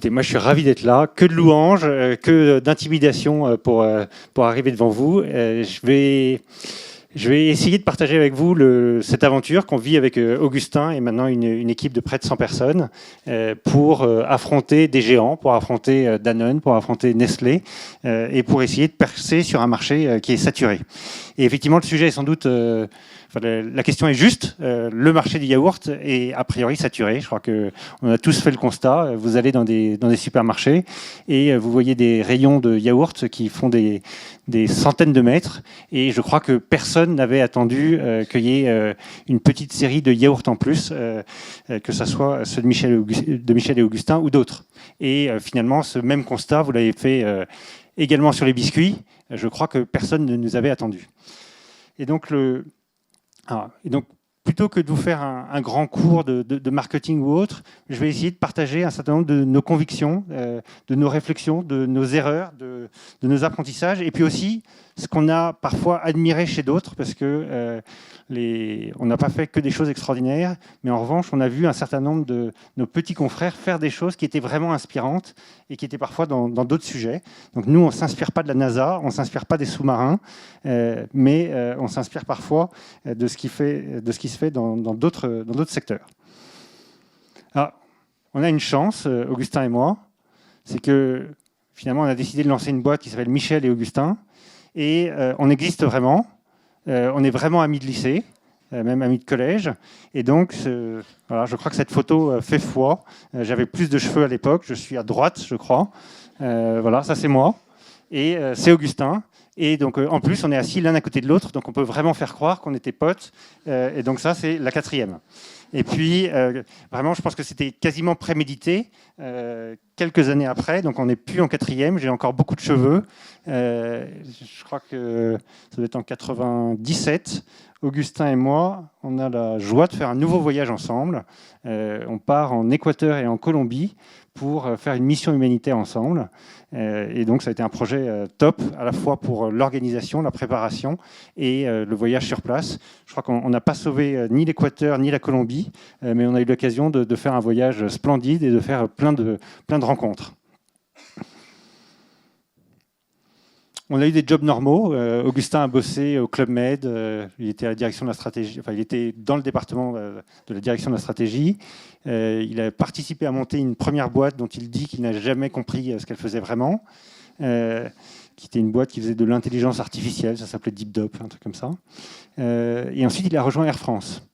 Écoutez, moi je suis ravi d'être là, que de louanges, que d'intimidation pour arriver devant vous. Je vais essayer de partager avec vous cette aventure qu'on vit avec Augustin et maintenant une équipe de près de 100 personnes pour affronter des géants, pour affronter Danone, pour affronter Nestlé et pour essayer de percer sur un marché qui est saturé. Et effectivement, le sujet est sans doute... la question est juste. Le marché du yaourt est a priori saturé. Je crois qu'on a tous fait le constat. Vous allez dans des supermarchés et vous voyez des rayons de yaourt qui font des centaines de mètres. Et je crois que personne n'avait attendu qu'il y ait une petite série de yaourts en plus, que ce soit ceux de Michel et Augustin ou d'autres. Et finalement, ce même constat, vous l'avez fait également sur les biscuits. Je crois que personne ne nous avait attendu. Et donc, plutôt que de vous faire un grand cours de marketing ou autre, je vais essayer de partager un certain nombre de nos convictions, de nos réflexions, de nos erreurs, de nos apprentissages, et puis aussi ce qu'on a parfois admiré chez d'autres, parce que on n'a pas fait que des choses extraordinaires, mais en revanche, on a vu un certain nombre de nos petits confrères faire des choses qui étaient vraiment inspirantes et qui étaient parfois dans d'autres sujets. Donc nous, on ne s'inspire pas de la NASA, on ne s'inspire pas des sous-marins, mais on s'inspire parfois de ce qui se fait dans d'autres secteurs. Alors, on a une chance, Augustin et moi, c'est que finalement, on a décidé de lancer une boîte qui s'appelle Michel et Augustin, et on existe vraiment. On est vraiment amis de lycée, même amis de collège. Et donc, voilà, je crois que cette photo fait foi. J'avais plus de cheveux à l'époque. Je suis à droite, je crois. Voilà, ça c'est moi. Et c'est Augustin. Et donc, en plus, on est assis l'un à côté de l'autre. Donc, on peut vraiment faire croire qu'on était potes. Et donc, ça, c'est la 4e. Et puis, vraiment, je pense que c'était quasiment prémédité. Quelques années après, donc on n'est plus en 4e, j'ai encore beaucoup de cheveux. Je crois que ça doit être en 97. Augustin et moi, on a la joie de faire un nouveau voyage ensemble. On part en Équateur et en Colombie pour faire une mission humanitaire ensemble. Et donc, ça a été un projet top, à la fois pour l'organisation, la préparation et le voyage sur place. Je crois qu'on n'a pas sauvé ni l'Équateur ni la Colombie, mais on a eu l'occasion de faire un voyage splendide et de faire plein de rencontres. On a eu des jobs normaux. Augustin a bossé au Club Med. Il était à la direction de la stratégie. Enfin, il était dans le département de la direction de la stratégie. Il a participé à monter une première boîte dont il dit qu'il n'a jamais compris ce qu'elle faisait vraiment, qui était une boîte qui faisait de l'intelligence artificielle. Ça s'appelait DeepDop, un truc comme ça. Et ensuite, il a rejoint Air France.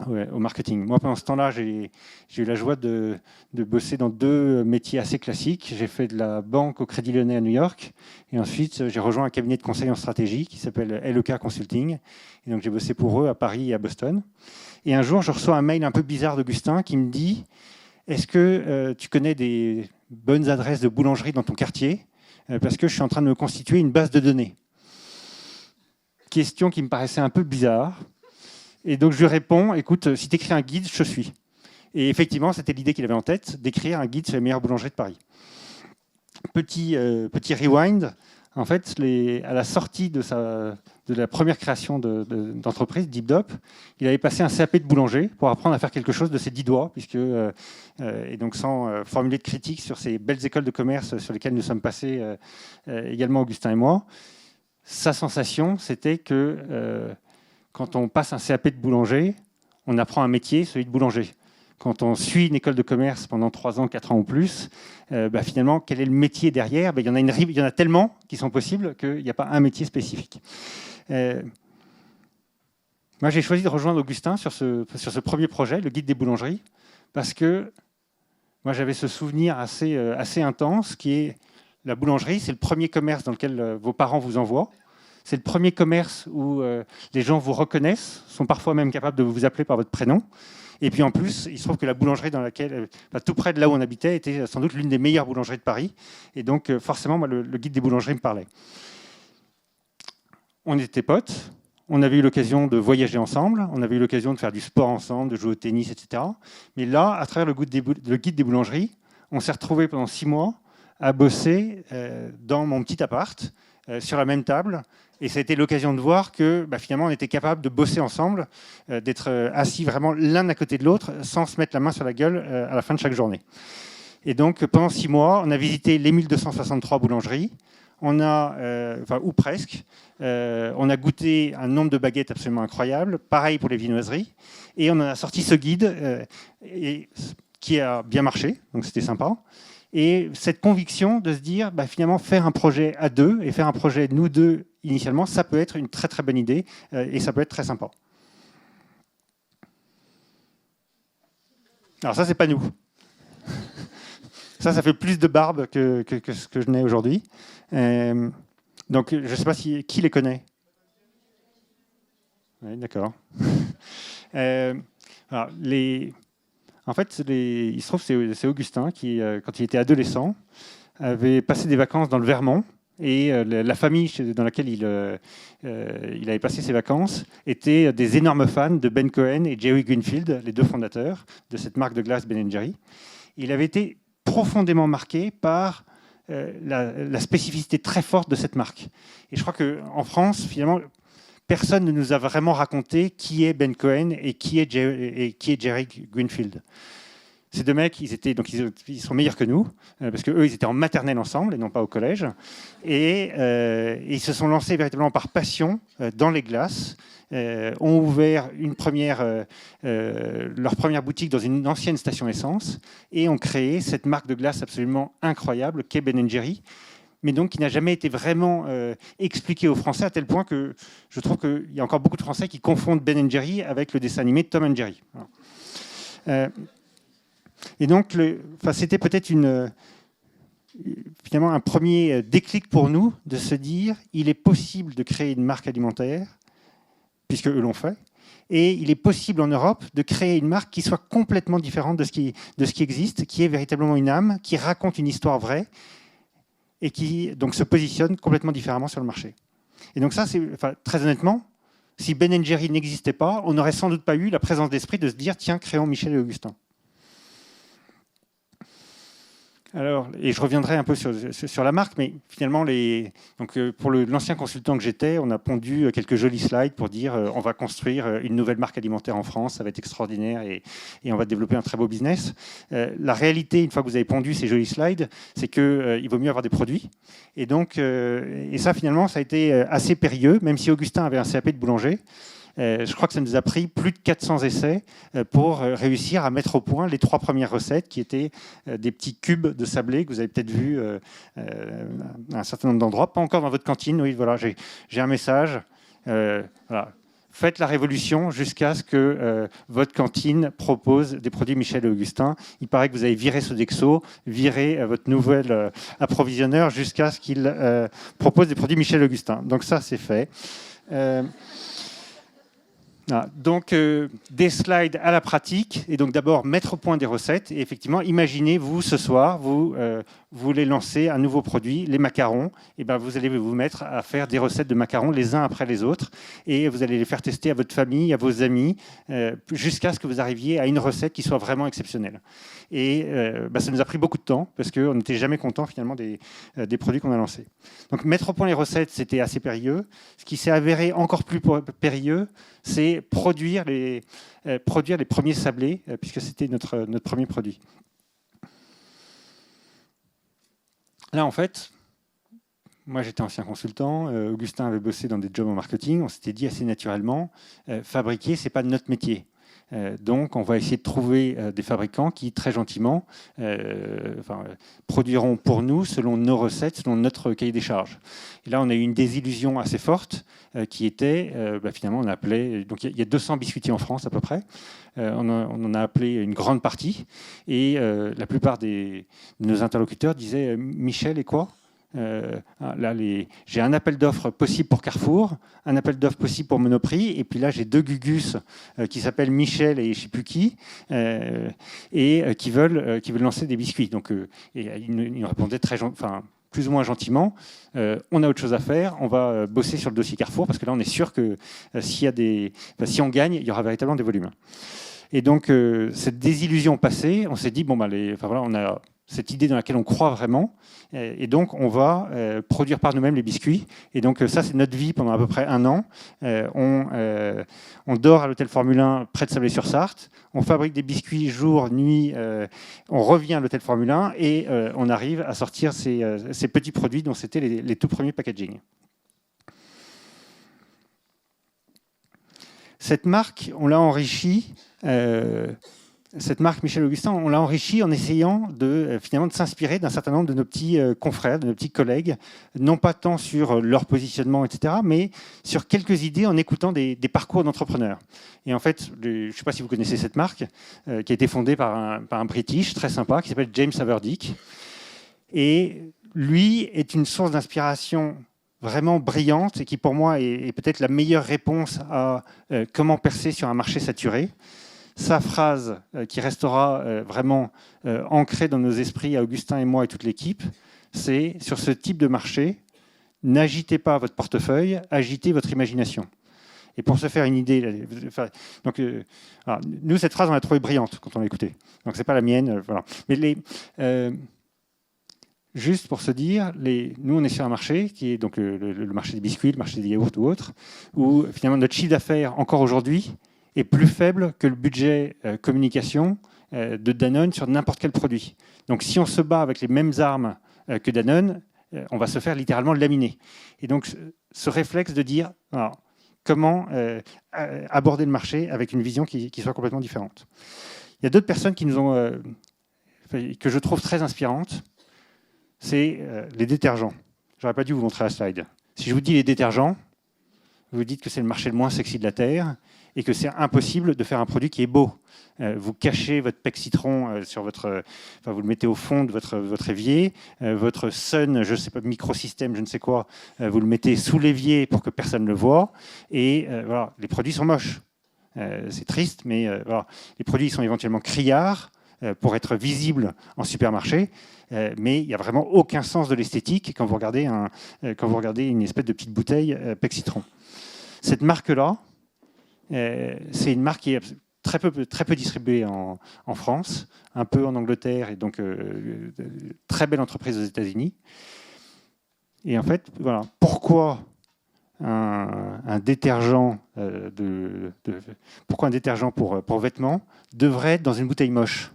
Ouais, au marketing. Moi, pendant ce temps-là, j'ai eu la joie de bosser dans 2 métiers assez classiques. J'ai fait de la banque au Crédit Lyonnais à New York. Et ensuite, j'ai rejoint un cabinet de conseil en stratégie qui s'appelle LEK Consulting. Et donc, j'ai bossé pour eux à Paris et à Boston. Et un jour, je reçois un mail un peu bizarre d'Augustin qui me dit « Est-ce que tu connais des bonnes adresses de boulangerie dans ton quartier ? Parce que je suis en train de me constituer une base de données. » Question qui me paraissait un peu bizarre. Et donc je lui réponds, écoute, si tu écris un guide, je suis. Et effectivement, c'était l'idée qu'il avait en tête, d'écrire un guide sur les meilleures boulangeries de Paris. Petit rewind, en fait, à la sortie de la première création d'entreprise, DeepDop, il avait passé un CAP de boulanger pour apprendre à faire quelque chose de ses 10 doigts, et donc sans formuler de critique sur ces belles écoles de commerce sur lesquelles nous sommes passés, également Augustin et moi. Sa sensation, c'était que quand on passe un CAP de boulanger, on apprend un métier, celui de boulanger. Quand on suit une école de commerce pendant 3 ans, 4 ans ou plus, finalement, quel est le métier derrière ? Il y en a tellement qui sont possibles qu'il n'y a pas un métier spécifique. Moi, j'ai choisi de rejoindre Augustin sur ce premier projet, le guide des boulangeries, parce que moi, j'avais ce souvenir assez intense qui est la boulangerie, c'est le premier commerce dans lequel vos parents vous envoient. C'est le premier commerce où les gens vous reconnaissent, sont parfois même capables de vous appeler par votre prénom. Et puis en plus, il se trouve que la boulangerie dans laquelle, tout près de là où on habitait, était sans doute l'une des meilleures boulangeries de Paris. Et donc forcément, moi, le guide des boulangeries me parlait. On était potes, on avait eu l'occasion de voyager ensemble, on avait eu l'occasion de faire du sport ensemble, de jouer au tennis, etc. Mais là, à travers le guide des boulangeries, on s'est retrouvés pendant 6 mois à bosser dans mon petit appart, sur la même table. Et ça a été l'occasion de voir que finalement, on était capable de bosser ensemble, d'être assis vraiment l'un à côté de l'autre, sans se mettre la main sur la gueule à la fin de chaque journée. Et donc, pendant 6 mois, on a visité les 1263 boulangeries, ou presque. On a goûté un nombre de baguettes absolument incroyable. Pareil pour les viennoiseries. Et on en a sorti ce guide qui a bien marché, donc c'était sympa. Et cette conviction de se dire, finalement, faire un projet à deux et faire un projet nous deux initialement, ça peut être une très très bonne idée et ça peut être très sympa. Alors ça, c'est pas nous. Ça fait plus de barbe que ce que je n'ai aujourd'hui. Donc, je ne sais pas qui les connaît. Oui, d'accord. En fait, il se trouve que c'est Augustin qui, quand il était adolescent, avait passé des vacances dans le Vermont. Et la famille dans laquelle il avait passé ses vacances était des énormes fans de Ben Cohen et Jerry Greenfield, les deux fondateurs de cette marque de glace Ben & Jerry. Il avait été profondément marqué par la spécificité très forte de cette marque. Et je crois qu'en France, finalement, personne ne nous a vraiment raconté qui est Ben Cohen et qui est Jerry Greenfield. Ces deux mecs, ils sont meilleurs que nous, parce qu'eux, ils étaient en maternelle ensemble et non pas au collège. Et ils se sont lancés véritablement par passion dans les glaces, ont ouvert leur première boutique dans une ancienne station essence et ont créé cette marque de glace absolument incroyable qu'est Ben & Jerry, mais donc qui n'a jamais été vraiment expliquée aux Français, à tel point que je trouve qu'il y a encore beaucoup de Français qui confondent Ben & Jerry avec le dessin animé Tom & Jerry. Et donc, c'était peut-être finalement un premier déclic pour nous de se dire il est possible de créer une marque alimentaire, puisque eux l'ont fait, et il est possible en Europe de créer une marque qui soit complètement différente de ce qui existe, qui est véritablement une âme, qui raconte une histoire vraie, et qui donc se positionne complètement différemment sur le marché. Et donc ça, très honnêtement, si Ben & Jerry n'existait pas, on n'aurait sans doute pas eu la présence d'esprit de se dire tiens, créons Michel et Augustin. Alors, et je reviendrai un peu sur la marque, mais finalement, pour l'ancien consultant que j'étais, on a pondu quelques jolis slides pour dire on va construire une nouvelle marque alimentaire en France, ça va être extraordinaire et on va développer un très beau business. La réalité, une fois que vous avez pondu ces jolis slides, c'est qu'il vaut mieux avoir des produits. Et donc, et ça, finalement, ça a été assez périlleux, même si Augustin avait un CAP de boulanger. Je crois que ça nous a pris plus de 400 essais pour réussir à mettre au point les 3 premières recettes qui étaient des petits cubes de sablé que vous avez peut-être vu à un certain nombre d'endroits. Pas encore dans votre cantine. Oui, voilà, j'ai un message. Voilà. Faites la révolution jusqu'à ce que votre cantine propose des produits Michel et Augustin. Il paraît que vous avez viré Sodexo, viré votre nouvel approvisionneur jusqu'à ce qu'il propose des produits Michel et Augustin. Donc ça, c'est fait. Donc, des slides à la pratique, et donc d'abord mettre au point des recettes. Et effectivement, imaginez, vous, ce soir, vous voulez lancer un nouveau produit, les macarons. Et vous allez vous mettre à faire des recettes de macarons les uns après les autres. Et vous allez les faire tester à votre famille, à vos amis, jusqu'à ce que vous arriviez à une recette qui soit vraiment exceptionnelle. Et ça nous a pris beaucoup de temps, parce qu'on n'était jamais content finalement des produits qu'on a lancés. Donc, mettre au point les recettes, c'était assez périlleux. Ce qui s'est avéré encore plus périlleux, c'est produire les premiers sablés, puisque c'était notre premier produit. Là, en fait, moi j'étais ancien consultant, Augustin avait bossé dans des jobs en marketing, on s'était dit assez naturellement, fabriquer, ce n'est pas notre métier. Donc, on va essayer de trouver des fabricants qui, très gentiment, produiront pour nous, selon nos recettes, selon notre cahier des charges. Et là, on a eu une désillusion assez forte qui était, finalement, on appelait... Donc, il y a 200 biscuitiers en France, à peu près. On en a appelé une grande partie. Et la plupart de nos interlocuteurs disaient « Michel et quoi ?» Là, j'ai un appel d'offres possible pour Carrefour, un appel d'offres possible pour Monoprix, et puis là j'ai 2 Gugus qui s'appellent Michel et je ne sais plus qui, et qui veulent lancer des biscuits. Donc, et ils nous répondaient plus ou moins gentiment, on a autre chose à faire, on va bosser sur le dossier Carrefour, parce que là on est sûr que si on gagne, il y aura véritablement des volumes. Et donc cette désillusion passée, on s'est dit on a cette idée dans laquelle on croit vraiment. Et donc, on va produire par nous-mêmes les biscuits. Et donc, ça, c'est notre vie pendant à peu près 1 an. On dort à l'hôtel Formule 1 près de Sablé-sur-Sarthe. On fabrique des biscuits jour, nuit. On revient à l'hôtel Formule 1 et on arrive à sortir ces petits produits dont c'était les tout premiers packaging. Cette marque, on l'a enrichie. Cette marque Michel Augustin, on l'a enrichie en essayant finalement de s'inspirer d'un certain nombre de nos petits confrères, de nos petits collègues, non pas tant sur leur positionnement, etc., mais sur quelques idées en écoutant des parcours d'entrepreneurs. Et en fait, je ne sais pas si vous connaissez cette marque, qui a été fondée par un British très sympa qui s'appelle James Haverdick. Et lui est une source d'inspiration vraiment brillante et qui, pour moi, est peut-être la meilleure réponse à comment percer sur un marché saturé. Sa phrase, qui restera vraiment ancrée dans nos esprits, à Augustin et moi et toute l'équipe, c'est « Sur ce type de marché, n'agitez pas votre portefeuille, agitez votre imagination ». Et pour se faire une idée, nous, cette phrase, on l'a trouvée brillante quand on l'a écoutée. Donc, ce n'est pas la mienne. Voilà. Mais juste pour se dire, nous, on est sur un marché qui est donc le marché des biscuits, le marché des yaourts ou autre, où finalement notre chiffre d'affaires, encore aujourd'hui, est plus faible que le budget communication de Danone sur n'importe quel produit. Donc si on se bat avec les mêmes armes que Danone, on va se faire littéralement laminer. Et donc ce réflexe de dire comment aborder le marché avec une vision qui soit complètement différente. Il y a d'autres personnes qui que je trouve très inspirantes, c'est les détergents. Je n'aurais pas dû vous montrer la slide. Si je vous dis les détergents, vous dites que c'est le marché le moins sexy de la Terre et que c'est impossible de faire un produit qui est beau. Vous cachez votre pec citron sur vous le mettez au fond de votre évier, votre Sun, je ne sais pas, microsystème, je ne sais quoi, vous le mettez sous l'évier pour que personne ne le voit, et voilà, les produits sont moches. C'est triste, mais voilà, les produits sont éventuellement criards pour être visibles en supermarché, mais il n'y a vraiment aucun sens de l'esthétique quand vous regardez une espèce de petite bouteille pec citron. Cette marque-là, c'est une marque qui est très peu distribuée en France, un peu en Angleterre, et donc très belle entreprise aux États-Unis. Et en fait, voilà, pourquoi un détergent pourquoi un détergent pour vêtements devrait être dans une bouteille moche?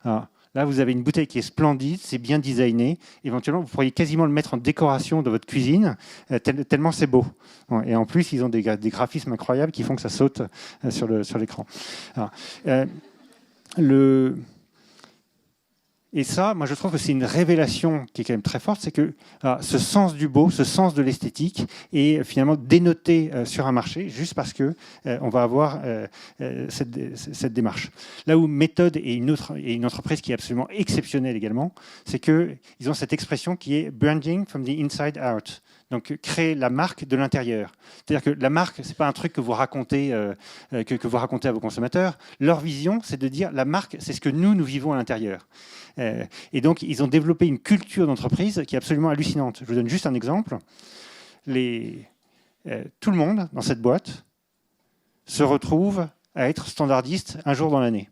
Alors, là, vous avez une bouteille qui est splendide, c'est bien designé. Éventuellement, vous pourriez quasiment le mettre en décoration dans votre cuisine, tellement c'est beau. Et en plus, ils ont des graphismes incroyables qui font que ça saute sur l'écran. Et ça, moi, je trouve que c'est une révélation qui est quand même très forte, c'est que ce sens du beau, ce sens de l'esthétique est finalement dénoté sur un marché juste parce que on va avoir cette démarche. Là où Méthode est une entreprise qui est absolument exceptionnelle également, c'est qu'ils ont cette expression qui est « branding from the inside out ». Donc, créer la marque de l'intérieur. C'est-à-dire que la marque, ce n'est pas un truc que vous racontez à vos consommateurs. Leur vision, c'est de dire la marque, c'est ce que nous vivons à l'intérieur. Et donc, ils ont développé une culture d'entreprise qui est absolument hallucinante. Je vous donne juste un exemple. Tout le monde dans cette boîte se retrouve à être standardiste un jour dans l'année.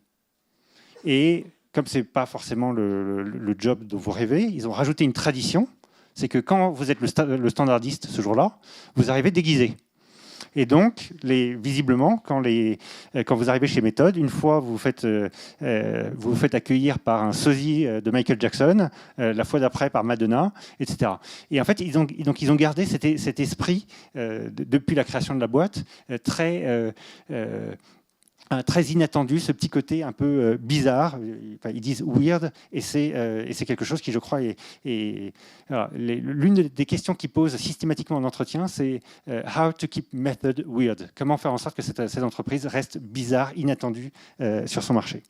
Et comme ce n'est pas forcément le job dont vous rêvez, ils ont rajouté une tradition. C'est que quand vous êtes le standardiste ce jour-là, vous arrivez déguisé. Et donc, visiblement, quand vous arrivez chez Méthode, une fois vous vous faites accueillir par un sosie de Michael Jackson, la fois d'après par Madonna, etc. Et en fait, ils ont gardé cet esprit, depuis la création de la boîte, très inattendu, ce petit côté un peu bizarre. Enfin, ils disent weird, et c'est quelque chose qui, je crois, voilà, l'une des questions qu'ils posent systématiquement en entretien, c'est how to keep method weird. Comment faire en sorte que cette entreprise reste bizarre, inattendue sur son marché.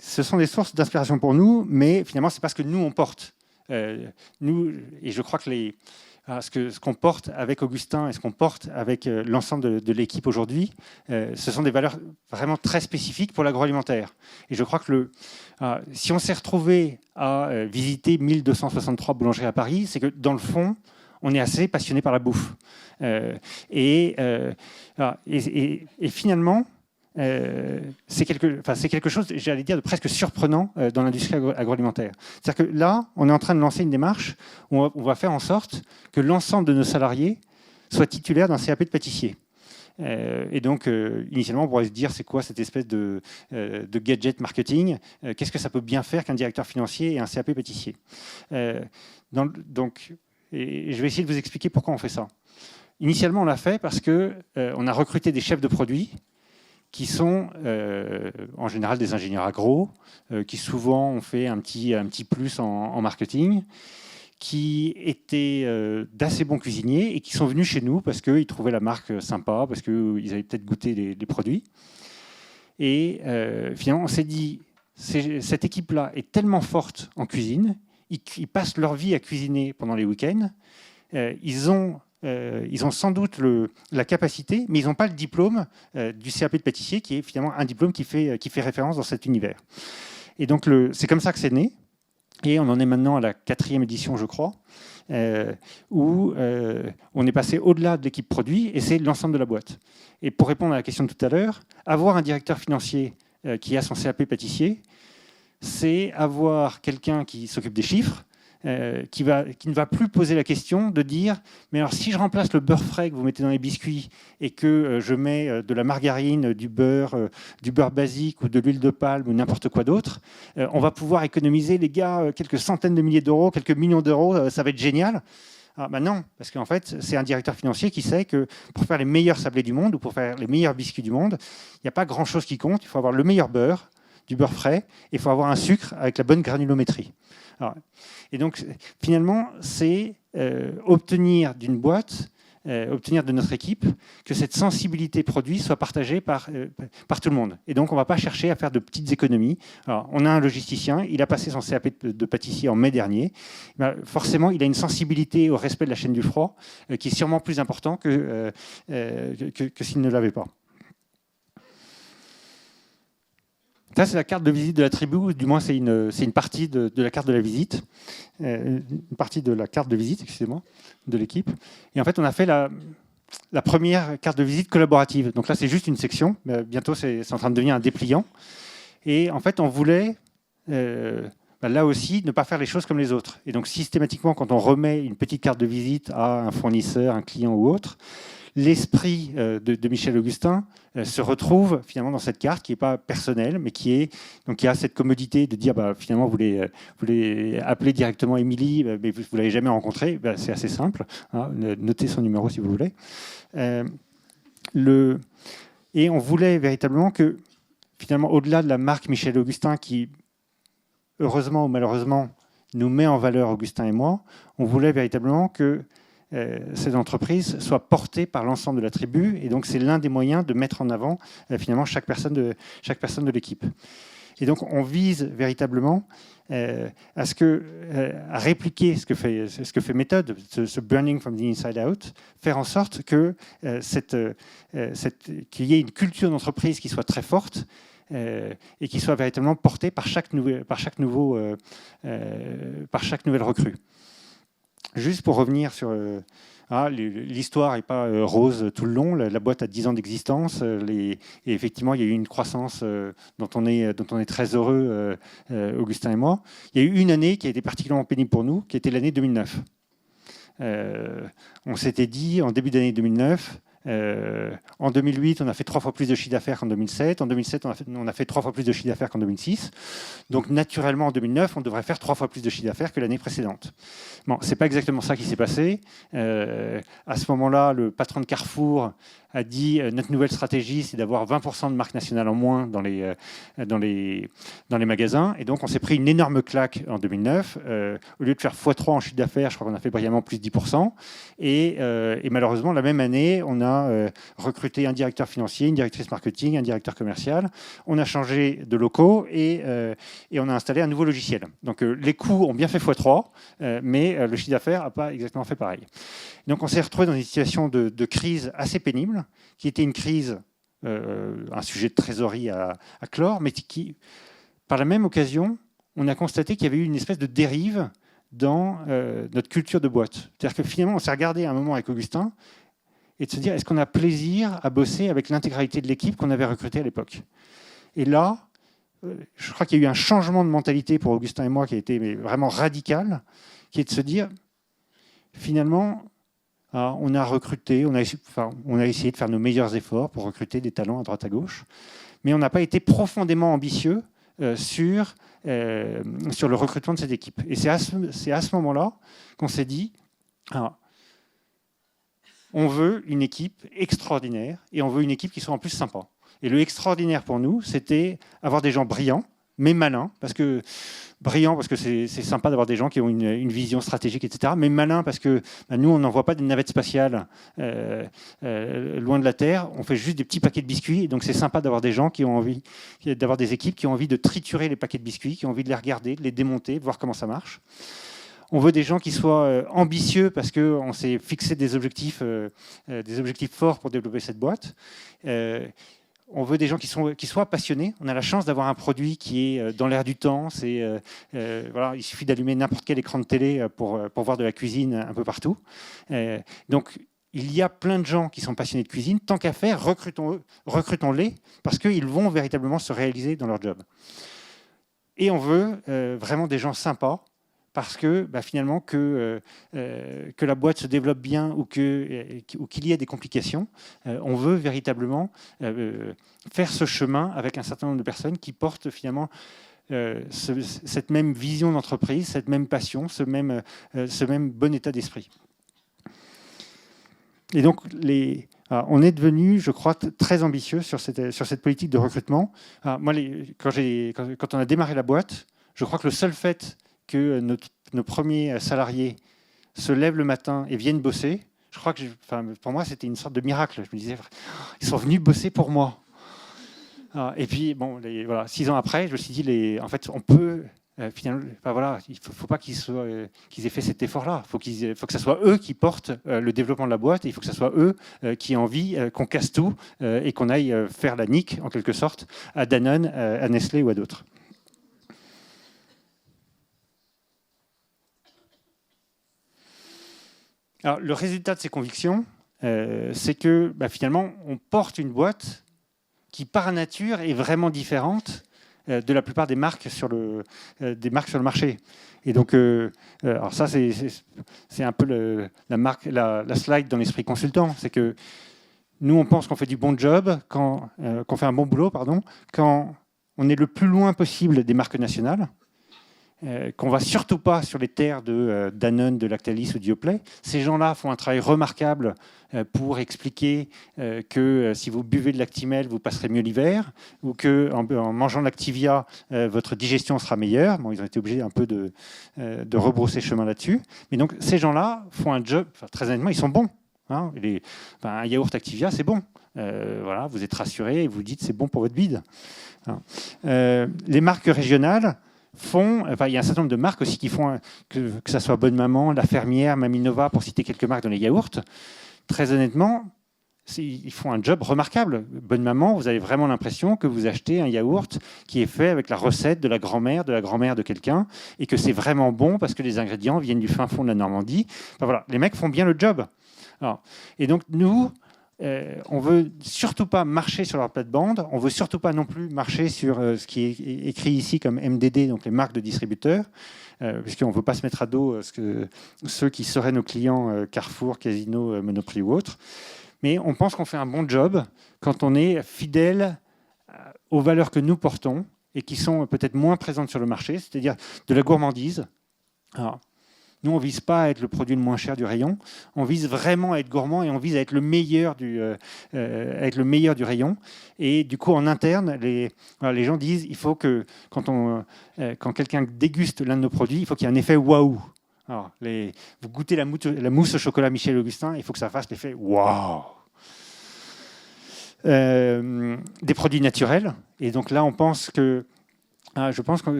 Ce sont des sources d'inspiration pour nous, mais finalement, c'est parce que nous, on porte. Et je crois que ce qu'on porte avec Augustin et ce qu'on porte avec l'ensemble de l'équipe aujourd'hui, ce sont des valeurs vraiment très spécifiques pour l'agroalimentaire. Et je crois que si on s'est retrouvé à visiter 1263 boulangeries à Paris, c'est que dans le fond, on est assez passionné par la bouffe. Et finalement, c'est quelque chose, j'allais dire, de presque surprenant dans l'industrie agroalimentaire. C'est-à-dire que là, on est en train de lancer une démarche où on va faire en sorte que l'ensemble de nos salariés soient titulaires d'un CAP de pâtissier. Et donc, initialement, on pourrait se dire, c'est quoi cette espèce de gadget marketing? Qu'est-ce que ça peut bien faire qu'un directeur financier et un CAP pâtissier? Donc, et je vais essayer de vous expliquer pourquoi on fait ça. Initialement, on l'a fait parce qu'on a recruté des chefs de produits qui sont en général des ingénieurs agro, qui souvent ont fait un petit plus en marketing, qui étaient d'assez bons cuisiniers et qui sont venus chez nous parce qu'ils trouvaient la marque sympa, parce qu'ils avaient peut-être goûté les produits. Et finalement, on s'est dit, cette équipe-là est tellement forte en cuisine, ils passent leur vie à cuisiner pendant les week-ends, ils ont sans doute la capacité, mais ils n'ont pas le diplôme du CAP de pâtissier, qui est finalement un diplôme qui fait référence dans cet univers. Et donc, c'est comme ça que c'est né. Et on en est maintenant à la 4e édition, je crois, où on est passé au-delà de l'équipe produit, et c'est l'ensemble de la boîte. Et pour répondre à la question de tout à l'heure, avoir un directeur financier qui a son CAP pâtissier, c'est avoir quelqu'un qui s'occupe des chiffres, qui ne va plus poser la question de dire « mais alors si je remplace le beurre frais que vous mettez dans les biscuits et que je mets de la margarine, du beurre basique ou de l'huile de palme ou n'importe quoi d'autre, on va pouvoir économiser, les gars, quelques centaines de milliers d'euros, quelques millions d'euros, ça va être génial ». Ah ben non, parce qu'en fait, c'est un directeur financier qui sait que pour faire les meilleurs sablés du monde ou pour faire les meilleurs biscuits du monde, il n'y a pas grand-chose qui compte, il faut avoir le meilleur beurre, du beurre frais, et il faut avoir un sucre avec la bonne granulométrie. Alors, et donc, finalement, c'est obtenir d'une boîte, obtenir de notre équipe, que cette sensibilité produit soit partagée par tout le monde. Et donc, on ne va pas chercher à faire de petites économies. Alors, on a un logisticien, il a passé son CAP de pâtissier en mai dernier. Ben, forcément, il a une sensibilité au respect de la chaîne du froid qui est sûrement plus important que s'il ne l'avait pas. Ça, c'est la carte de visite de la tribu, ou du moins c'est une partie de la carte de la visite, une partie de la carte de visite, excusez-moi, de l'équipe. Et en fait, on a fait la première carte de visite collaborative. Donc là, c'est juste une section, mais bientôt c'est en train de devenir un dépliant. Et en fait, on voulait, là aussi, ne pas faire les choses comme les autres. Et donc systématiquement, quand on remet une petite carte de visite à un fournisseur, un client ou autre, l'esprit de Michel Augustin se retrouve finalement dans cette carte qui n'est pas personnelle, mais qui a cette commodité de dire finalement vous voulez appeler directement Émilie, mais vous ne l'avez jamais rencontrée. C'est assez simple. Hein, notez son numéro si vous voulez. Et on voulait véritablement que finalement, au-delà de la marque Michel Augustin qui, heureusement ou malheureusement, nous met en valeur Augustin et moi, on voulait véritablement que cette entreprise soit portée par l'ensemble de la tribu, et donc c'est l'un des moyens de mettre en avant finalement chaque personne de l'équipe. Et donc on vise véritablement à répliquer ce que fait Méthode, ce burning from the inside out, faire en sorte que qu'il y ait une culture d'entreprise qui soit très forte et qui soit véritablement portée par chaque nouvelle recrue. Juste pour revenir sur... l'histoire n'est pas rose tout le long. La boîte a 10 ans d'existence. Et effectivement, il y a eu une croissance dont on est très heureux, Augustin et moi. Il y a eu une année qui a été particulièrement pénible pour nous, qui était l'année 2009. On s'était dit, en début d'année 2009... en 2008, on a fait 3 fois plus de chiffre d'affaires qu'en 2007. En 2007, on a fait 3 fois plus de chiffre d'affaires qu'en 2006. Donc, naturellement, en 2009, on devrait faire 3 fois plus de chiffre d'affaires que l'année précédente. Bon, c'est pas exactement ça qui s'est passé. À ce moment-là, le patron de Carrefour a dit notre nouvelle stratégie, c'est d'avoir 20% de marques nationales en moins dans les magasins. Et donc, on s'est pris une énorme claque en 2009. Au lieu de faire x3 en chiffre d'affaires, je crois qu'on a fait brillamment plus 10%. Et malheureusement, la même année, on a recruté un directeur financier, une directrice marketing, un directeur commercial. On a changé de locaux et on a installé un nouveau logiciel. Donc, les coûts ont bien fait x3, mais le chiffre d'affaires n'a pas exactement fait pareil. Donc, on s'est retrouvé dans une situation de crise assez pénible, qui était une crise, un sujet de trésorerie à clore, mais qui, par la même occasion, on a constaté qu'il y avait eu une espèce de dérive dans notre culture de boîte. C'est-à-dire que finalement, on s'est regardé à un moment avec Augustin, et de se dire est-ce qu'on a plaisir à bosser avec l'intégralité de l'équipe qu'on avait recrutée à l'époque. Et là, je crois qu'il y a eu un changement de mentalité pour Augustin et moi qui a été vraiment radical, qui est de se dire finalement, on a recruté, on a essayé de faire nos meilleurs efforts pour recruter des talents à droite à gauche, mais on n'a pas été profondément ambitieux sur le recrutement de cette équipe. Et c'est à ce moment-là qu'on s'est dit, on veut une équipe extraordinaire et on veut une équipe qui soit en plus sympa. Et le extraordinaire pour nous, c'était avoir des gens brillants, mais malins, parce que c'est sympa d'avoir des gens qui ont une vision stratégique, etc. Mais malins parce que nous, on n'envoie pas des navettes spatiales loin de la Terre. On fait juste des petits paquets de biscuits. Et donc, c'est sympa d'avoir des gens qui ont envie, d'avoir des équipes qui ont envie de triturer les paquets de biscuits, qui ont envie de les regarder, de les démonter, de voir comment ça marche. On veut des gens qui soient ambitieux parce qu'on s'est fixé des objectifs forts pour développer cette boîte. On veut des gens qui soient passionnés. On a la chance d'avoir un produit qui est dans l'air du temps. Voilà, il suffit d'allumer n'importe quel écran de télé pour voir de la cuisine un peu partout. Donc, il y a plein de gens qui sont passionnés de cuisine. Tant qu'à faire, recrutons-les parce qu'ils vont véritablement se réaliser dans leur job. Et on veut vraiment des gens sympas parce que finalement, que la boîte se développe bien ou qu'il y ait des complications, on veut véritablement faire ce chemin avec un certain nombre de personnes qui portent finalement cette même vision d'entreprise, cette même passion, ce même bon état d'esprit. Et donc, on est devenu, je crois, très ambitieux sur cette politique de recrutement. Moi, quand on a démarré la boîte, je crois que le seul fait que nos premiers salariés se lèvent le matin et viennent bosser, je crois que pour moi, c'était une sorte de miracle. Je me disais, ils sont venus bosser pour moi. Et puis, 6 ans après, je me suis dit, en fait, on peut... finalement, il ne faut pas qu'ils aient fait cet effort-là. Il faut que ce soit eux qui portent le développement de la boîte et il faut que ce soit eux qui aient envie qu'on casse tout et qu'on aille faire la nique, en quelque sorte, à Danone, à Nestlé ou à d'autres. Alors, le résultat de ces convictions, c'est que finalement, on porte une boîte qui, par nature, est vraiment différente de la plupart des marques sur le marché. Et donc, alors ça, c'est un peu la slide dans l'esprit consultant. C'est que nous, on pense qu'on fait du bon job, qu'on fait un bon boulot, quand on est le plus loin possible des marques nationales, qu'on ne va surtout pas sur les terres de Danone, de Lactalis ou de Yoplait. Ces gens-là font un travail remarquable pour expliquer que si vous buvez de l'Actimel, vous passerez mieux l'hiver, ou qu'en mangeant de l'Activia, votre digestion sera meilleure. Bon, ils ont été obligés un peu de rebrousser chemin là-dessus. Mais donc, ces gens-là font un job, très honnêtement, ils sont bons. Hein. Un yaourt Activia, c'est bon. Voilà, vous êtes rassuré et vous dites c'est bon pour votre bide. Hein. Les marques régionales, il y a un certain nombre de marques aussi qui font, que ça soit Bonne Maman, La Fermière, Maminova, pour citer quelques marques dans les yaourts. Très honnêtement, ils font un job remarquable. Bonne Maman, vous avez vraiment l'impression que vous achetez un yaourt qui est fait avec la recette de la grand-mère de quelqu'un et que c'est vraiment bon parce que les ingrédients viennent du fin fond de la Normandie. Voilà, les mecs font bien le job. Alors, et donc, nous... on veut surtout pas marcher sur leur plate-bande, on veut surtout pas non plus marcher sur ce qui est écrit ici comme MDD, donc les marques de distributeurs, puisqu'on ne veut pas se mettre à dos ceux qui seraient nos clients Carrefour, Casino, Monoprix ou autres. Mais on pense qu'on fait un bon job quand on est fidèle aux valeurs que nous portons et qui sont peut-être moins présentes sur le marché, c'est-à-dire de la gourmandise. Alors, nous, on ne vise pas à être le produit le moins cher du rayon. On vise vraiment à être gourmand et on vise à être le meilleur du rayon. Et du coup, en interne, les gens disent il faut que quand quelqu'un déguste l'un de nos produits, il faut qu'il y ait un effet waouh. Alors, vous goûtez la mousse au chocolat Michel Augustin, il faut que ça fasse l'effet waouh. Des produits naturels. Et donc là, je pense que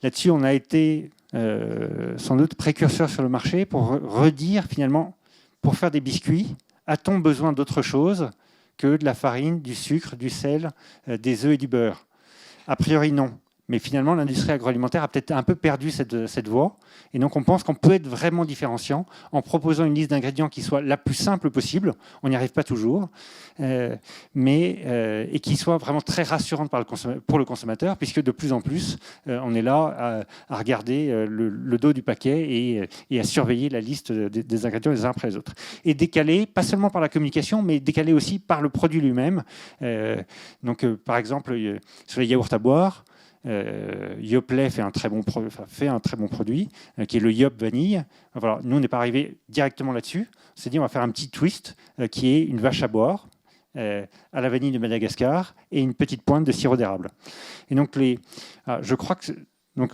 là-dessus, on a été sans doute précurseur sur le marché pour redire finalement, pour faire des biscuits, a-t-on besoin d'autre chose que de la farine, du sucre, du sel, des œufs et du beurre? A priori non. Mais finalement, l'industrie agroalimentaire a peut-être un peu perdu cette voie. Et donc, on pense qu'on peut être vraiment différenciant en proposant une liste d'ingrédients qui soit la plus simple possible. On n'y arrive pas toujours, et qui soit vraiment très rassurante pour le consommateur, puisque de plus en plus, on est là à regarder le dos du paquet et à surveiller la liste des ingrédients les uns après les autres. Et décalé, pas seulement par la communication, mais décalé aussi par le produit lui-même. Par exemple, sur les yaourts à boire, Yoplait fait un très bon produit, qui est le Yop Vanille. Voilà, nous, on n'est pas arrivé directement là-dessus. On s'est dit, on va faire un petit twist, qui est une vache à boire, à la vanille de Madagascar, et une petite pointe de sirop d'érable. Et donc, je crois que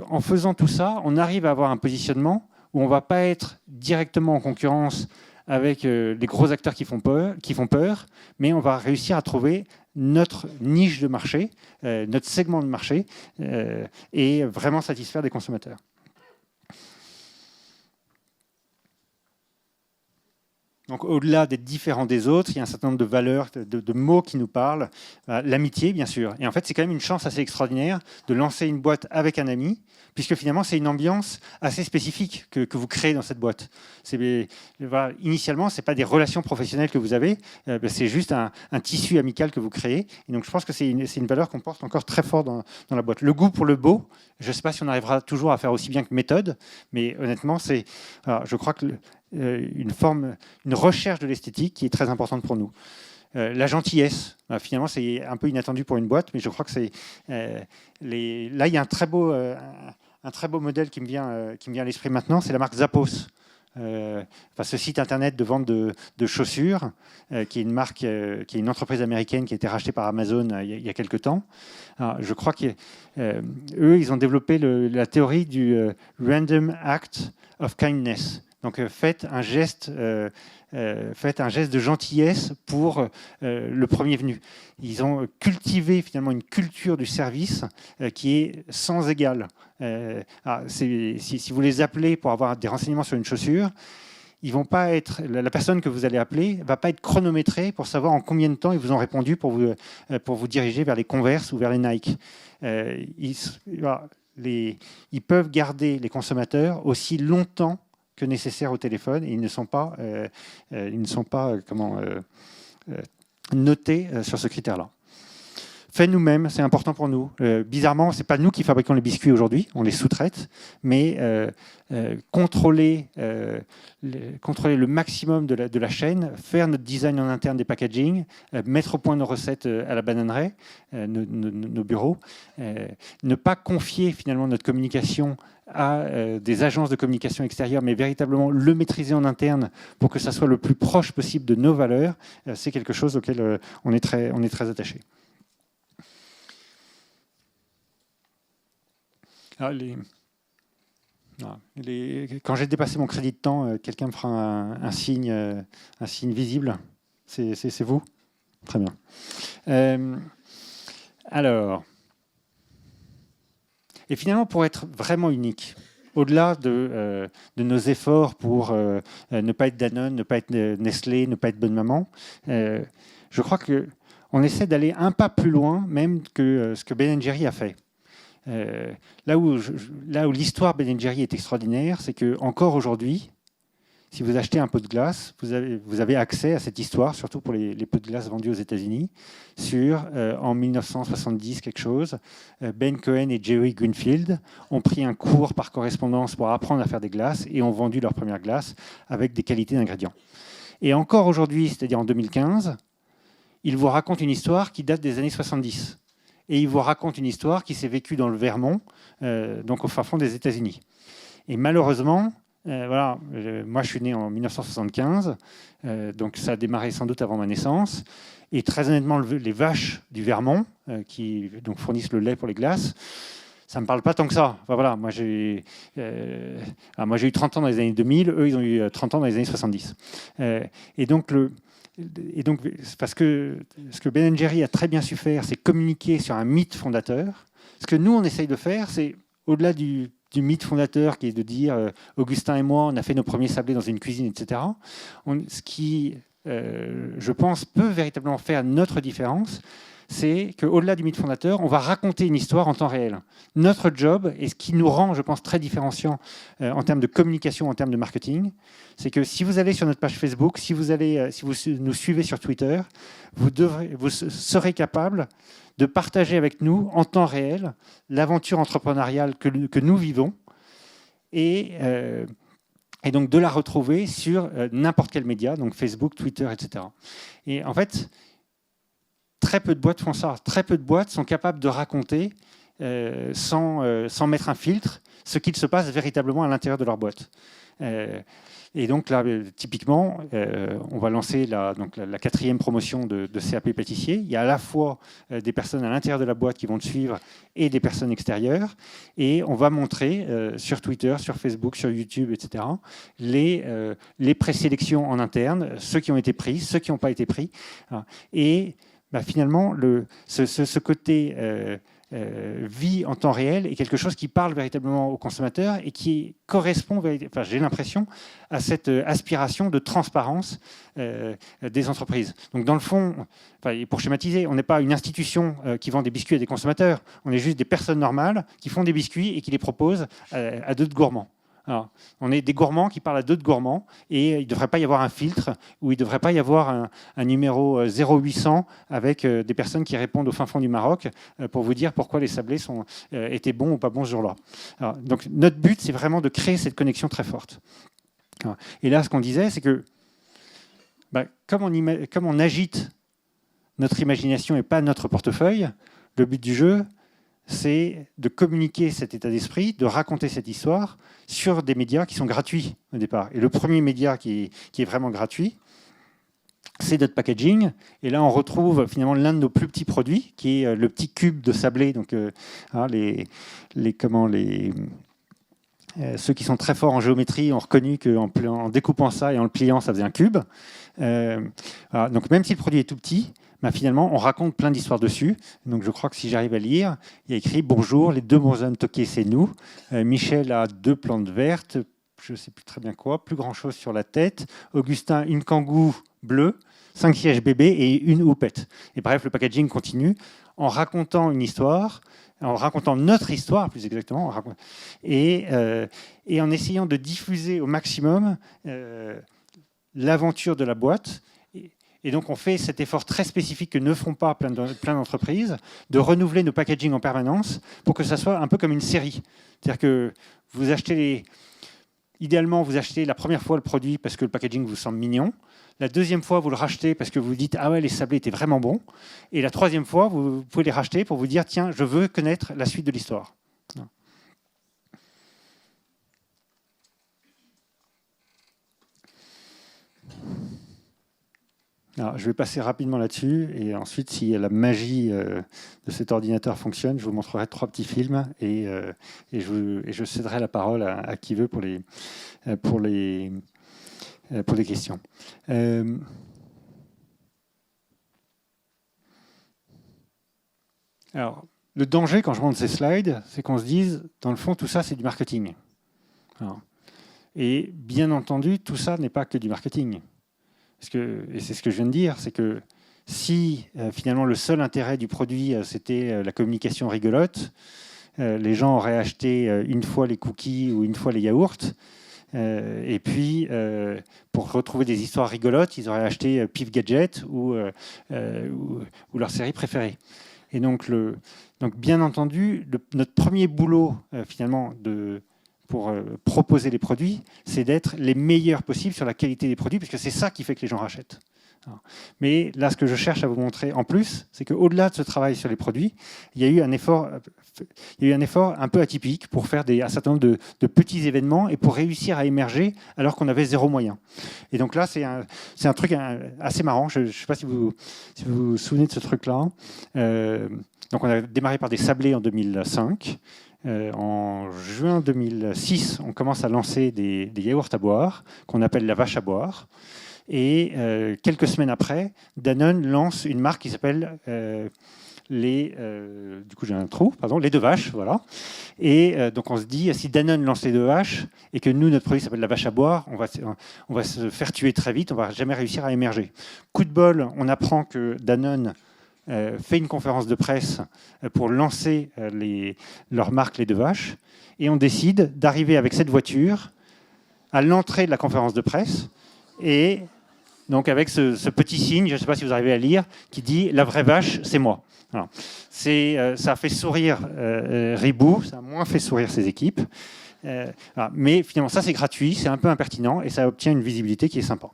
en faisant tout ça, on arrive à avoir un positionnement où on ne va pas être directement en concurrence avec les gros acteurs qui font peur, mais on va réussir à trouver notre niche de marché, notre segment de marché, et vraiment satisfaire des consommateurs. Donc, au-delà d'être différents des autres, il y a un certain nombre de valeurs, de mots qui nous parlent. L'amitié, bien sûr. Et en fait, c'est quand même une chance assez extraordinaire de lancer une boîte avec un ami, puisque finalement, c'est une ambiance assez spécifique que vous créez dans cette boîte. Initialement, ce n'est pas des relations professionnelles que vous avez, c'est juste un tissu amical que vous créez. Et donc, je pense que c'est une valeur qu'on porte encore très fort dans la boîte. Le goût pour le beau, je ne sais pas si on arrivera toujours à faire aussi bien que méthode, mais honnêtement, je crois que une recherche de l'esthétique qui est très importante pour nous. La gentillesse, finalement, c'est un peu inattendu pour une boîte, mais je crois que là, il y a un très beau modèle qui me vient à l'esprit maintenant, c'est la marque Zappos. Ce site internet de vente de chaussures, qui est une marque, qui est une entreprise américaine qui a été rachetée par Amazon il y a quelques temps. Alors, je crois qu'eux, ils ont développé la théorie du Random Act of Kindness. Donc, faites un geste de gentillesse pour le premier venu. Ils ont cultivé finalement une culture du service qui est sans égale. Si vous les appelez pour avoir des renseignements sur une chaussure, ils vont pas être, la personne que vous allez appeler ne va pas être chronométrée pour savoir en combien de temps ils vous ont répondu pour vous diriger vers les Converse ou vers les Nike. Ils peuvent garder les consommateurs aussi longtemps que nécessaire au téléphone, et ils ne sont pas notés sur ce critère-là. Fait nous-mêmes, c'est important pour nous. Bizarrement, ce n'est pas nous qui fabriquons les biscuits aujourd'hui, on les sous-traite, mais contrôler le maximum de la chaîne, faire notre design en interne des packaging, mettre au point nos recettes à la bananeraie, nos bureaux, ne pas confier finalement notre communication à des agences de communication extérieures, mais véritablement le maîtriser en interne pour que ça soit le plus proche possible de nos valeurs, c'est quelque chose auquel on est très attaché. Quand j'ai dépassé mon crédit de temps, quelqu'un me fera un signe visible. C'est vous? Très bien. Et finalement, pour être vraiment unique, au-delà de nos efforts pour ne pas être Danone, ne pas être Nestlé, ne pas être Bonne Maman, je crois qu'on essaie d'aller un pas plus loin même que ce que Ben & Jerry a fait. Là où l'histoire Ben & Jerry est extraordinaire, c'est qu'encore aujourd'hui, si vous achetez un pot de glace, vous avez accès à cette histoire, surtout pour les pots de glace vendus aux États-Unis, en 1970 quelque chose, Ben Cohen et Jerry Greenfield ont pris un cours par correspondance pour apprendre à faire des glaces et ont vendu leur première glace avec des qualités d'ingrédients. Et encore aujourd'hui, c'est-à-dire en 2015, ils vous racontent une histoire qui date des années 70. Et il vous raconte une histoire qui s'est vécue dans le Vermont, donc au fin fond des États-Unis. Et malheureusement, moi je suis né en 1975, donc ça a démarré sans doute avant ma naissance. Et très honnêtement, les vaches du Vermont, qui donc fournissent le lait pour les glaces, ça ne me parle pas tant que ça. Moi j'ai eu 30 ans dans les années 2000, eux ils ont eu 30 ans dans les années 70. Et donc, parce que ce que Ben & Jerry a très bien su faire, c'est communiquer sur un mythe fondateur. Ce que nous, on essaye de faire, c'est au-delà du mythe fondateur qui est de dire Augustin et moi, on a fait nos premiers sablés dans une cuisine, etc. Ce qui, je pense, peut véritablement faire notre différence, c'est qu'au-delà du mythe fondateur, on va raconter une histoire en temps réel. Notre job, et ce qui nous rend, je pense, très différenciant en termes de communication, en termes de marketing, c'est que si vous allez sur notre page Facebook, si vous nous suivez sur Twitter, vous serez capable de partager avec nous en temps réel l'aventure entrepreneuriale que nous vivons et donc de la retrouver sur n'importe quel média, donc Facebook, Twitter, etc. Et en fait, très peu de boîtes font ça. Très peu de boîtes sont capables de raconter, sans mettre un filtre, ce qu'il se passe véritablement à l'intérieur de leur boîte. Et donc là, typiquement, on va lancer la 4e promotion de CAP pâtissier. Il y a à la fois des personnes à l'intérieur de la boîte qui vont le suivre et des personnes extérieures. Et on va montrer sur Twitter, sur Facebook, sur YouTube, etc., les présélections en interne, ceux qui ont été pris, ceux qui n'ont pas été pris. Et finalement, ce côté vie en temps réel est quelque chose qui parle véritablement aux consommateurs et qui correspond, j'ai l'impression, à cette aspiration de transparence des entreprises. Donc dans le fond, pour schématiser, on n'est pas une institution qui vend des biscuits à des consommateurs, on est juste des personnes normales qui font des biscuits et qui les proposent à d'autres gourmands. Alors, on est des gourmands qui parlent à d'autres gourmands et il ne devrait pas y avoir un filtre ou il ne devrait pas y avoir un numéro 0800 avec des personnes qui répondent au fin fond du Maroc pour vous dire pourquoi les sablés étaient bons ou pas bons ce jour-là. Alors, donc notre but, c'est vraiment de créer cette connexion très forte. Alors, et là, ce qu'on disait, c'est que comme on agite notre imagination et pas notre portefeuille, le but du jeu, c'est de communiquer cet état d'esprit, de raconter cette histoire sur des médias qui sont gratuits au départ. Et le premier média qui est vraiment gratuit, c'est notre packaging. Et là, on retrouve finalement l'un de nos plus petits produits, qui est le petit cube de sablé. Donc, ceux qui sont très forts en géométrie ont reconnu qu'en découpant ça et en le pliant, ça faisait un cube. Donc, même si le produit est tout petit, finalement, on raconte plein d'histoires dessus. Donc, je crois que si j'arrive à lire, il y a écrit « Bonjour, les 2 bonshommes toqués, c'est nous. Michel a 2 plantes vertes, je ne sais plus très bien quoi, plus grand-chose sur la tête. Augustin, une kangou bleue, 5 sièges bébés et une houppette. » Et bref, le packaging continue en racontant une histoire, en racontant notre histoire, plus exactement, et en essayant de diffuser au maximum l'aventure de la boîte. Et donc, on fait cet effort très spécifique que ne font pas plein d'entreprises, de renouveler nos packaging en permanence pour que ça soit un peu comme une série. C'est-à-dire que vous achetez idéalement, vous achetez la première fois le produit parce que le packaging vous semble mignon. La deuxième fois, vous le rachetez parce que vous dites « Ah ouais, les sablés étaient vraiment bons ». Et la troisième fois, vous pouvez les racheter pour vous dire « Tiens, je veux connaître la suite de l'histoire ». Alors, je vais passer rapidement là-dessus et ensuite, si la magie de cet ordinateur fonctionne, je vous montrerai 3 petits films et je céderai la parole à qui veut pour les questions. Alors, le danger quand je montre ces slides, c'est qu'on se dise, dans le fond, tout ça, c'est du marketing. Et bien entendu, tout ça n'est pas que du marketing. Et c'est ce que je viens de dire, c'est que si finalement le seul intérêt du produit c'était la communication rigolote, les gens auraient acheté une fois les cookies ou une fois les yaourts, et puis pour retrouver des histoires rigolotes, ils auraient acheté Pif Gadget ou leur série préférée. Et donc bien entendu, notre premier boulot finalement pour proposer les produits, c'est d'être les meilleurs possibles sur la qualité des produits, parce que c'est ça qui fait que les gens rachètent. Mais là, ce que je cherche à vous montrer en plus, c'est qu'au-delà de ce travail sur les produits, il y a eu un effort un peu atypique pour faire un certain nombre de petits événements et pour réussir à émerger alors qu'on avait 0 moyen. Et donc là, c'est un truc assez marrant. Je ne sais pas si vous vous souvenez de ce truc-là. Donc on a démarré par des sablés en 2005. En juin 2006, on commence à lancer des yaourts à boire, qu'on appelle la vache à boire. Et quelques semaines après, Danone lance une marque qui s'appelle les 2 vaches. Voilà. Et donc on se dit, si Danone lance les 2 vaches et que nous, notre produit s'appelle la vache à boire, on va se faire tuer très vite, on ne va jamais réussir à émerger. Coup de bol, on apprend que Danone fait une conférence de presse pour lancer leur marque Les Deux Vaches, et on décide d'arriver avec cette voiture à l'entrée de la conférence de presse, et donc avec ce petit signe, je ne sais pas si vous arrivez à lire, qui dit « La vraie vache, c'est moi ». Alors, ça a fait sourire Ribou, ça a moins fait sourire ses équipes. Voilà. Mais finalement, ça c'est gratuit, c'est un peu impertinent et ça obtient une visibilité qui est sympa.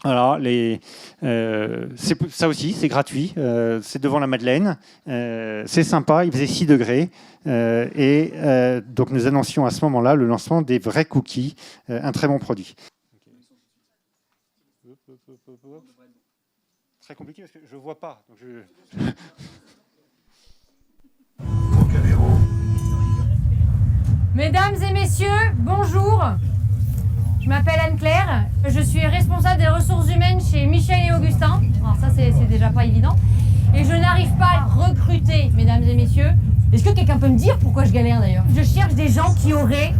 Alors, ça aussi, c'est gratuit, c'est devant la Madeleine, c'est sympa, il faisait 6 degrés, donc nous annoncions à ce moment-là le lancement des vrais cookies, un très bon produit. Très compliqué parce que je ne vois pas. Donc Mesdames et messieurs, bonjour. Je m'appelle Anne-Claire, je suis responsable des ressources humaines chez Michel et Augustin. Alors ça, c'est déjà pas évident. Et je n'arrive pas à recruter, mesdames et messieurs. Est-ce que quelqu'un peut me dire pourquoi je galère d'ailleurs? Je cherche des gens qui auraient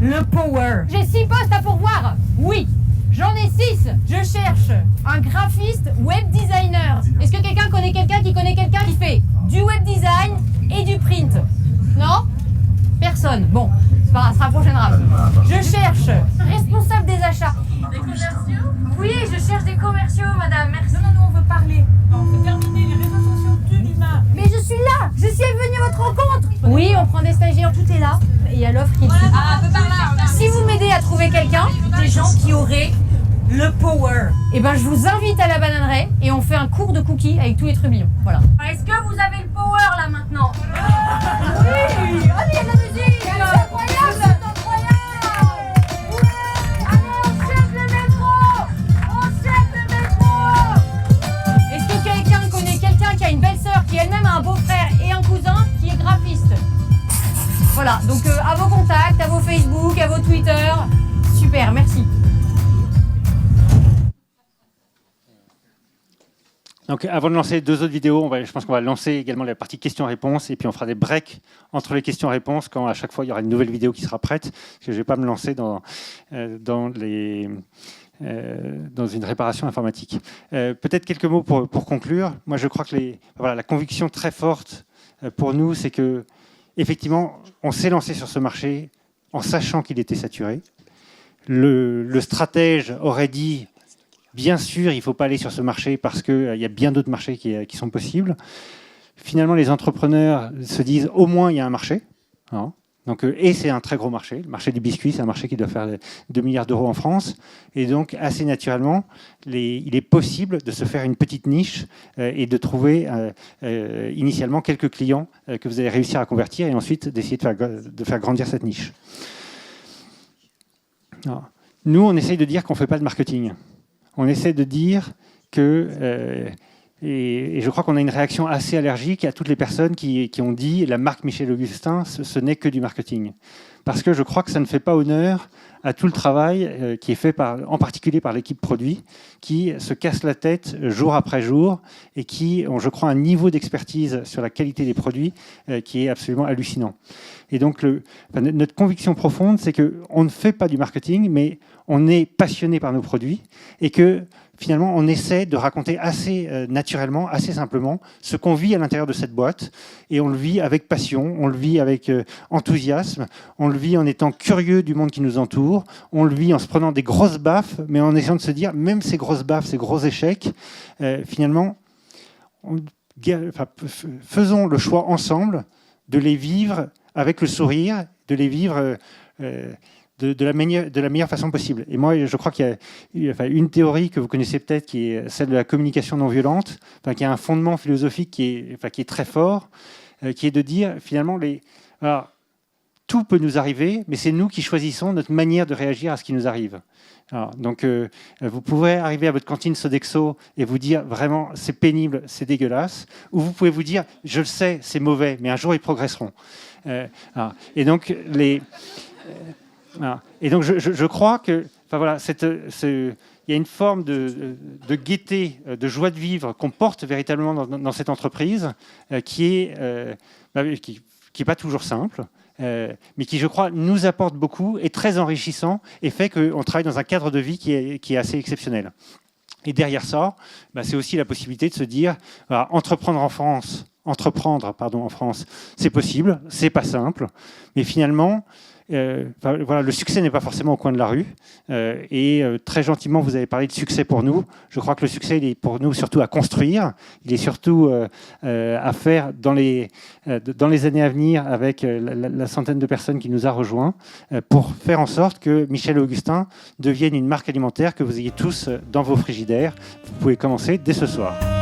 le power. J'ai 6 postes à pourvoir. Oui, j'en ai 6. Je cherche un graphiste web designer. Est-ce que quelqu'un connaît quelqu'un qui fait du web design et du print? Non? Personne. Bon, c'est pas grave, ce sera la prochaine rame. Je cherche responsable des achats. Des commerciaux? Oui, je cherche des commerciaux, madame. Merci. Non, nous on veut parler. On veut terminer, les réseaux sociaux tuent l'humain. Mais je suis là. Je suis venue à votre rencontre. Oui, on prend des stagiaires, tout est là. Et il y a l'offre qui est dessus. Ah, un peu par là. Si vous m'aidez à trouver quelqu'un, des gens qui auraient le power, eh ben je vous invite à la bananerie et on fait un cours de cookies avec tous les trubillons. Voilà. Est-ce que vous avez le power là maintenant? Oui. Allez, il y a de la musique. C'est incroyable, c'est incroyable. Ouais. Allez, on chèque le métro. On chèque le métro. Est-ce que quelqu'un connaît quelqu'un qui a une belle-sœur qui elle-même a un beau-frère et un cousin qui est graphiste? Voilà, donc à vos contacts, à vos Facebook, à vos Twitter. Super, merci. Donc, avant de lancer 2 autres vidéos, je pense qu'on va lancer également la partie questions-réponses et puis on fera des breaks entre les questions-réponses quand à chaque fois il y aura une nouvelle vidéo qui sera prête. Parce que je ne vais pas me lancer dans une réparation informatique. Peut-être quelques mots pour conclure. Moi, je crois que la conviction très forte pour nous, c'est que effectivement, on s'est lancé sur ce marché en sachant qu'il était saturé. Le stratège aurait dit bien sûr, il ne faut pas aller sur ce marché parce qu'il y a bien d'autres marchés qui sont possibles. Finalement, les entrepreneurs se disent au moins il y a un marché. Hein. Donc, et c'est un très gros marché. Le marché du biscuit, c'est un marché qui doit faire 2 milliards d'euros en France. Et donc, assez naturellement, il est possible de se faire une petite niche et de trouver initialement quelques clients que vous allez réussir à convertir et ensuite d'essayer de faire grandir cette niche. Alors, nous, on essaye de dire qu'on ne fait pas de marketing. On essaie de dire que, et je crois qu'on a une réaction assez allergique à toutes les personnes qui ont dit la marque Michel Augustin, ce n'est que du marketing. Parce que je crois que ça ne fait pas honneur à tout le travail qui est fait en particulier par l'équipe produit, qui se casse la tête jour après jour et qui ont, je crois, un niveau d'expertise sur la qualité des produits qui est absolument hallucinant. Et donc, notre conviction profonde, c'est qu'on ne fait pas du marketing, mais on est passionné par nos produits et que finalement, on essaie de raconter assez naturellement, assez simplement, ce qu'on vit à l'intérieur de cette boîte. Et on le vit avec passion, on le vit avec enthousiasme, on le vit en étant curieux du monde qui nous entoure, on le vit en se prenant des grosses baffes, mais en essayant de se dire, même ces grosses baffes, ces gros échecs, finalement, faisons le choix ensemble de les vivre avec le sourire, de les vivre de la meilleure façon possible. Et moi, je crois qu'il y a une théorie que vous connaissez peut-être, qui est celle de la communication non violente, qui a un fondement philosophique qui est très fort, qui est de dire, finalement, alors, tout peut nous arriver, mais c'est nous qui choisissons notre manière de réagir à ce qui nous arrive. Alors, donc, vous pouvez arriver à votre cantine Sodexo et vous dire vraiment c'est pénible, c'est dégueulasse, ou vous pouvez vous dire je le sais, c'est mauvais, mais un jour ils progresseront. Et donc, je crois que, voilà, il y a une forme de gaieté, de joie de vivre qu'on porte véritablement dans cette entreprise, qui est pas toujours simple. Mais qui, je crois, nous apporte beaucoup, est très enrichissant et fait qu'on travaille dans un cadre de vie qui est assez exceptionnel. Et derrière ça, c'est aussi la possibilité de se dire, voilà, entreprendre en France, c'est possible, c'est pas simple, mais finalement, voilà, le succès n'est pas forcément au coin de la rue. Très gentiment, vous avez parlé de succès pour nous. Je crois que le succès, il est pour nous surtout à construire. Il est surtout à faire dans les années à venir avec la centaine de personnes qui nous a rejoints pour faire en sorte que Michel et Augustin deviennent une marque alimentaire que vous ayez tous dans vos frigidaires. Vous pouvez commencer dès ce soir.